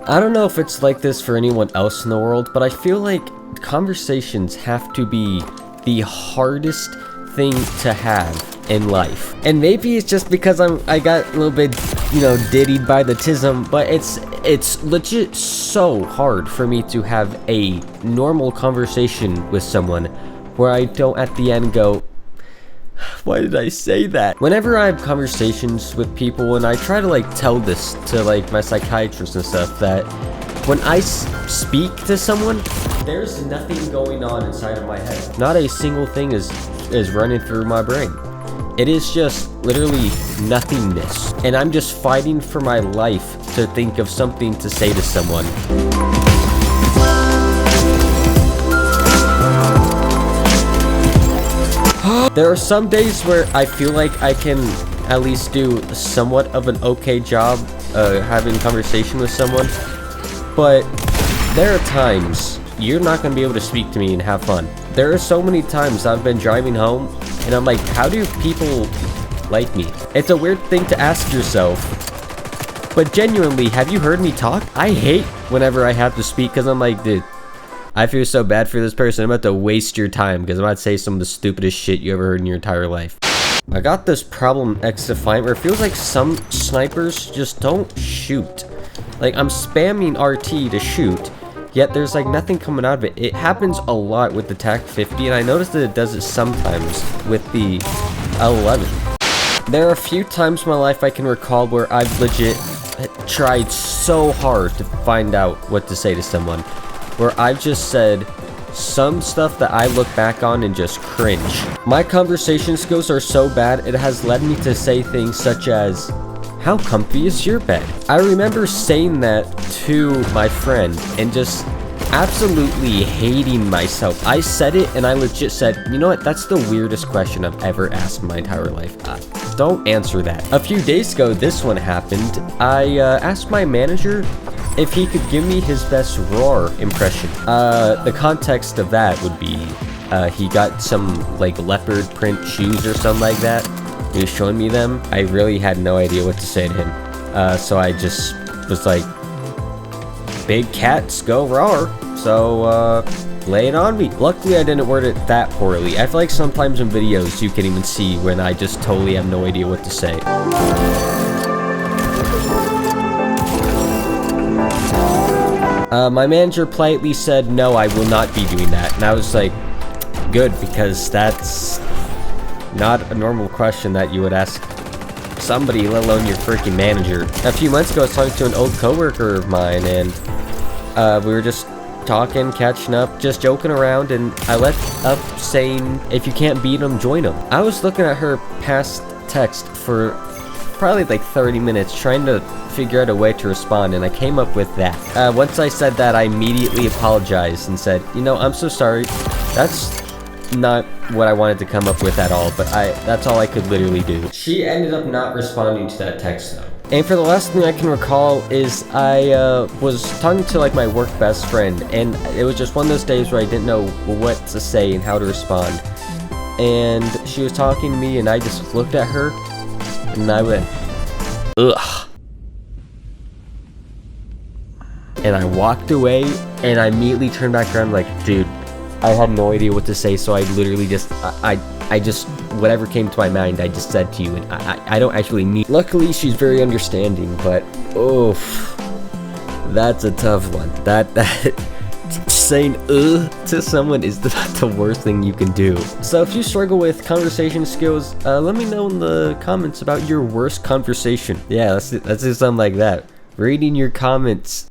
I don't know if it's like this for anyone else in the world, but I feel like conversations have to be the hardest thing to have in life. And maybe it's just because I got a little bit, you know, diddied by the tism, but it's legit so hard for me to have a normal conversation with someone where I don't at the end go, why did I say that? Whenever I have conversations with people, and I try to like tell this to like my psychiatrist and stuff, that when I speak to someone, there's nothing going on inside of my head. Not a single thing is running through my brain. It is just literally nothingness. And I'm just fighting for my life to think of something to say to someone. There are some days where I feel like I can at least do somewhat of an okay job having conversation with someone. But there are times you're not going to be able to speak to me and have fun. There are so many times I've been driving home and I'm like, how do people like me? It's a weird thing to ask yourself. But genuinely, have you heard me talk? I hate whenever I have to speak because I'm like, dude, I feel so bad for this person. I'm about to waste your time because I'm about to say some of the stupidest shit you ever heard in your entire life. I got this problem XDefiant where it feels like some snipers just don't shoot. Like, I'm spamming RT to shoot, yet there's like nothing coming out of it. It happens a lot with the TAC 50, and I noticed that it does it sometimes with the L11. There are a few times in my life I can recall where I've legit tried so hard to find out what to say to someone, where I've just said some stuff that I look back on and just cringe. My conversation skills are so bad, it has led me to say things such as, how comfy is your bed? I remember saying that to my friend and just absolutely hating myself. I said it and I legit said, you know what, that's the weirdest question I've ever asked in my entire life. Don't answer that. A few days ago, this one happened. I asked my manager if he could give me his best roar impression. The context of that would be, he got some like leopard print shoes or something like that. He was showing me them. I really had no idea what to say to him. So I just was like, big cats go roar. So, lay it on me. Luckily, I didn't word it that poorly. I feel like sometimes in videos you can even see when I just totally have no idea what to say. My manager politely said, no, I will not be doing that. And I was like, good, because that's not a normal question that you would ask somebody, let alone your freaking manager. A few months ago, I was talking to an old coworker of mine, and we were just talking, catching up, just joking around, and I let up saying, if you can't beat them, join them. I was looking at her past text for probably like 30 minutes, trying to figure out a way to respond, and I came up with that. Once I said that, I immediately apologized and said, you know, I'm so sorry. That's not what I wanted to come up with at all, but that's all I could literally do. She ended up not responding to that text though. And for the last thing I can recall is I was talking to like my work best friend, and it was just one of those days where I didn't know what to say and how to respond. And she was talking to me, and I just looked at her and I went, ugh. And I walked away, and I immediately turned back around like, dude, I had no idea what to say, so I literally just, I just, whatever came to my mind, I just said to you, and I don't actually mean. Luckily, she's very understanding, but, oof, that's a tough one. That saying to someone is the worst thing you can do. So if you struggle with conversation skills, let me know in the comments about your worst conversation. Yeah, let's do something like that. Reading your comments.